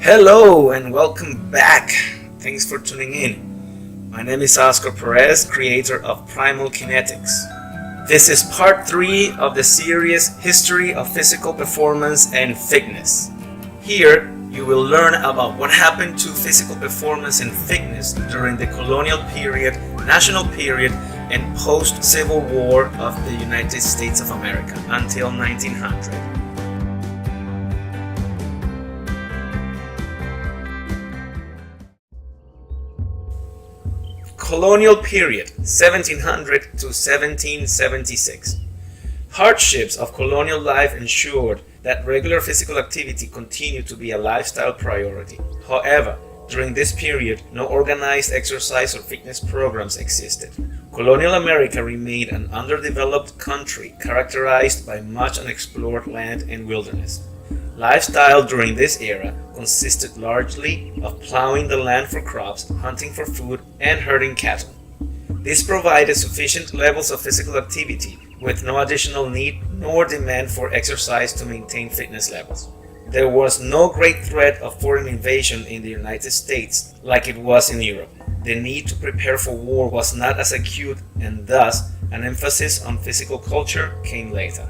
Hello and welcome back. Thanks for tuning in. My name is Oscar Perez, creator of Primal Kinetics. This is part 3 of the series History of Physical Performance and Fitness. Here, you will learn about what happened to physical performance and fitness during the Colonial Period, National Period, and post-Civil War of the United States of America until 1900. Colonial Period, 1700 to 1776. Hardships of colonial life ensured that regular physical activity continued to be a lifestyle priority. However, during this period, no organized exercise or fitness programs existed. Colonial America remained an underdeveloped country characterized by much unexplored land and wilderness. Lifestyle during this era consisted largely of plowing the land for crops, hunting for food, and herding cattle. This provided sufficient levels of physical activity with no additional need nor demand for exercise to maintain fitness levels. There was no great threat of foreign invasion in the United States like it was in Europe. The need to prepare for war was not as acute, and thus an emphasis on physical culture came later.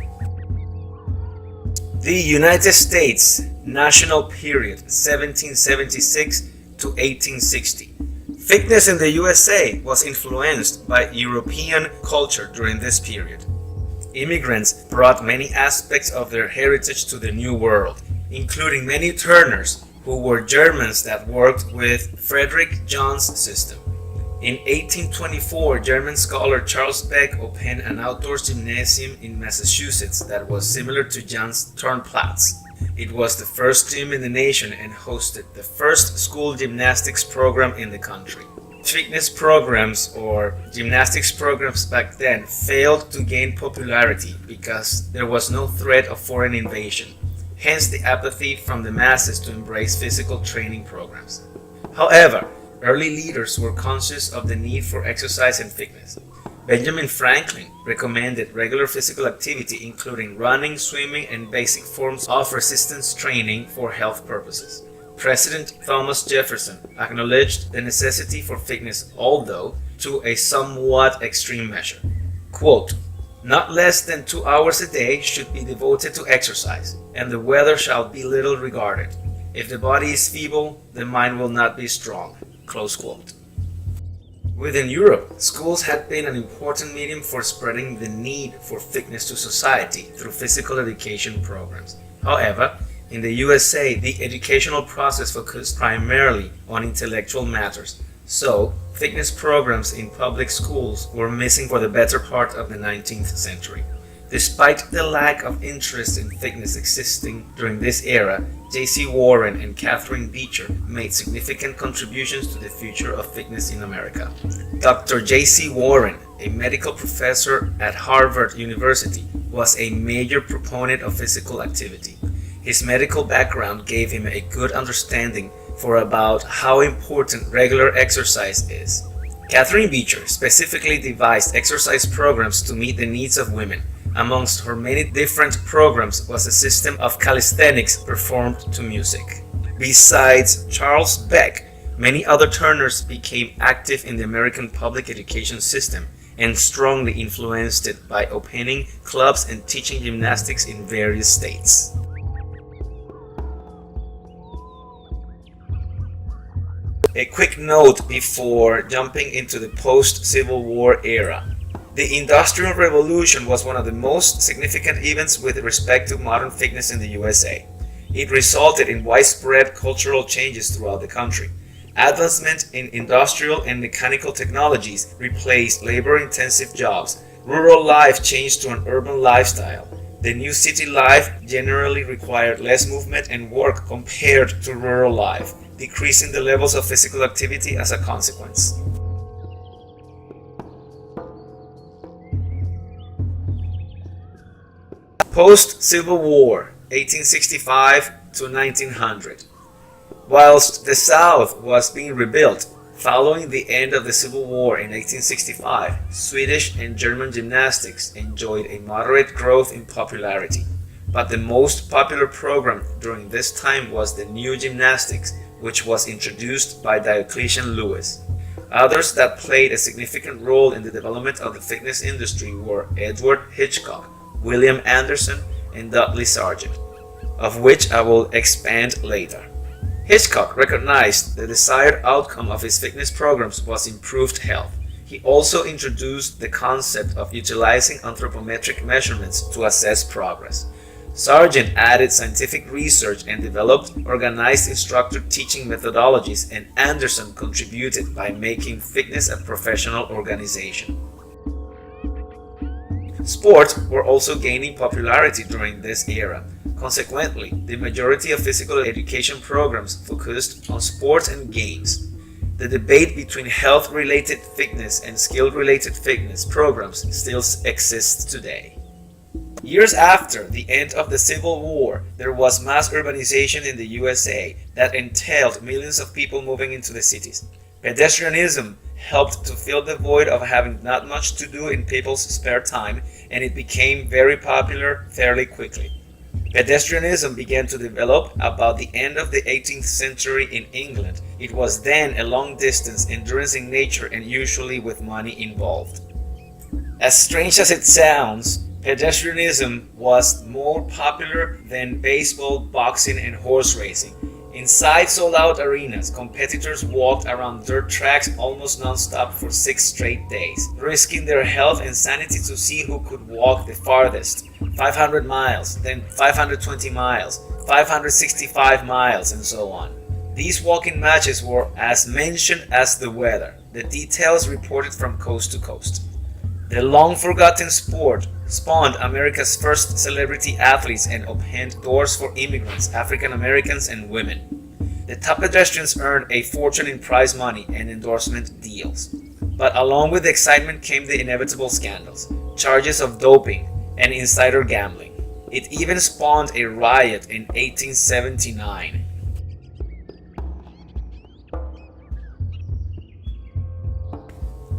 The United States National Period, 1776 to 1860. Fitness in the USA was influenced by European culture during this period. Immigrants brought many aspects of their heritage to the New World, including many turners who were Germans that worked with Frederick John's system. In 1824, German scholar Charles Beck opened an outdoor gymnasium in Massachusetts that was similar to John's Turnplatz. It was the first gym in the nation and hosted the first school gymnastics program in the country. Fitness programs or gymnastics programs back then failed to gain popularity because there was no threat of foreign invasion, hence the apathy from the masses to embrace physical training programs. However, early leaders were conscious of the need for exercise and fitness. Benjamin Franklin recommended regular physical activity including running, swimming, and basic forms of resistance training for health purposes. President Thomas Jefferson acknowledged the necessity for fitness, although to a somewhat extreme measure. Quote, "Not less than 2 hours a day should be devoted to exercise, and the weather shall be little regarded. If the body is feeble, the mind will not be strong." Close quote. Within Europe, schools had been an important medium for spreading the need for fitness to society through physical education programs. However, in the USA, the educational process focused primarily on intellectual matters, so fitness programs in public schools were missing for the better part of the 19th century. Despite the lack of interest in fitness existing during this era, J.C. Warren and Catherine Beecher made significant contributions to the future of fitness in America. Dr. J.C. Warren, a medical professor at Harvard University, was a major proponent of physical activity. His medical background gave him a good understanding for about how important regular exercise is. Catherine Beecher specifically devised exercise programs to meet the needs of women. Amongst her many different programs was a system of calisthenics performed to music. Besides Charles Beck, many other turners became active in the American public education system and strongly influenced it by opening clubs and teaching gymnastics in various states. A quick note before jumping into the post-Civil War era. The Industrial Revolution was one of the most significant events with respect to modern fitness in the USA. It resulted in widespread cultural changes throughout the country. Advancement in industrial and mechanical technologies replaced labor-intensive jobs. Rural life changed to an urban lifestyle. The new city life generally required less movement and work compared to rural life, decreasing the levels of physical activity as a consequence. Post-Civil War, 1865 to 1900. Whilst the South was being rebuilt, following the end of the Civil War in 1865, Swedish and German gymnastics enjoyed a moderate growth in popularity. but the most popular program during this time was the New Gymnastics, which was introduced by Diocletian Lewis. Others that played a significant role in the development of the fitness industry were Edward Hitchcock, William Anderson, and Dudley Sargent, of which I will expand later. Hitchcock recognized the desired outcome of his fitness programs was improved health. He also introduced the concept of utilizing anthropometric measurements to assess progress. Sargent added scientific research and developed organized instructor teaching methodologies, and Anderson contributed by making fitness a professional organization. Sports were also gaining popularity during this era. Consequently, the majority of physical education programs focused on sports and games. The debate between health-related fitness and skill-related fitness programs still exists today. Years after the end of the Civil War, there was mass urbanization in the USA that entailed millions of people moving into the cities. Pedestrianism helped to fill the void of having not much to do in people's spare time, and it became very popular fairly quickly. Pedestrianism began to develop about the end of the 18th century in England. It was then a long distance, endurance in nature, and usually with money involved. As strange as it sounds, pedestrianism was more popular than baseball, boxing, and horse racing. Inside sold-out arenas, competitors walked around dirt tracks almost non-stop for 6 straight days, risking their health and sanity to see who could walk the farthest. 500 miles, then 520 miles, 565 miles, and so on. These walking matches were as mentioned as the weather, the details reported from coast to coast. The long-forgotten sport spawned America's first celebrity athletes and opened doors for immigrants, African Americans, and women. The top pedestrians earned a fortune in prize money and endorsement deals. But along with the excitement came the inevitable scandals, charges of doping, and insider gambling. It even spawned a riot in 1879.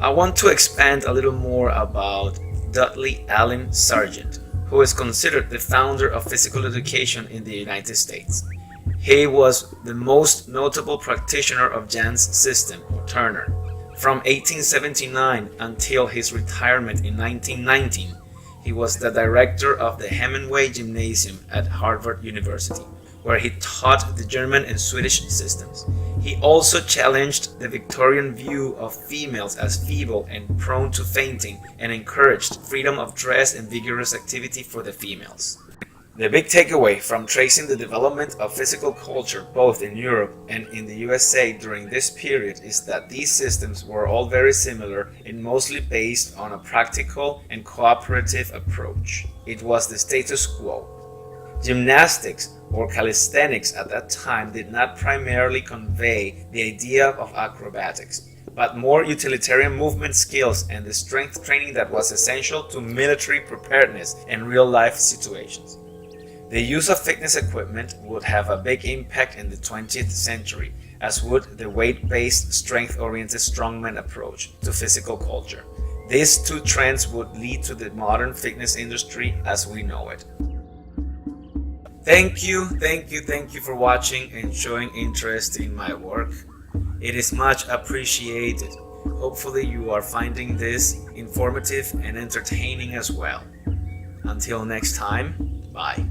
I want to expand a little more about Dudley Allen Sargent, who is considered the founder of physical education in the United States. He was the most notable practitioner of Jan's system, or Turner. From 1879 until his retirement in 1919, he was the director of the Hemingway Gymnasium at Harvard University, where he taught the German and Swedish systems. He also challenged the Victorian view of females as feeble and prone to fainting, and encouraged freedom of dress and vigorous activity for the females. The big takeaway from tracing the development of physical culture both in Europe and in the USA during this period is that these systems were all very similar and mostly based on a practical and cooperative approach. It was the status quo. Gymnastics or calisthenics at that time did not primarily convey the idea of acrobatics, but more utilitarian movement skills and the strength training that was essential to military preparedness and real-life situations. The use of fitness equipment would have a big impact in the 20th century, as would the weight-based, strength-oriented strongman approach to physical culture. These two trends would lead to the modern fitness industry as we know it. Thank you for watching and showing interest in my work. It is much appreciated. Hopefully you are finding this informative and entertaining as well. Until next time, bye.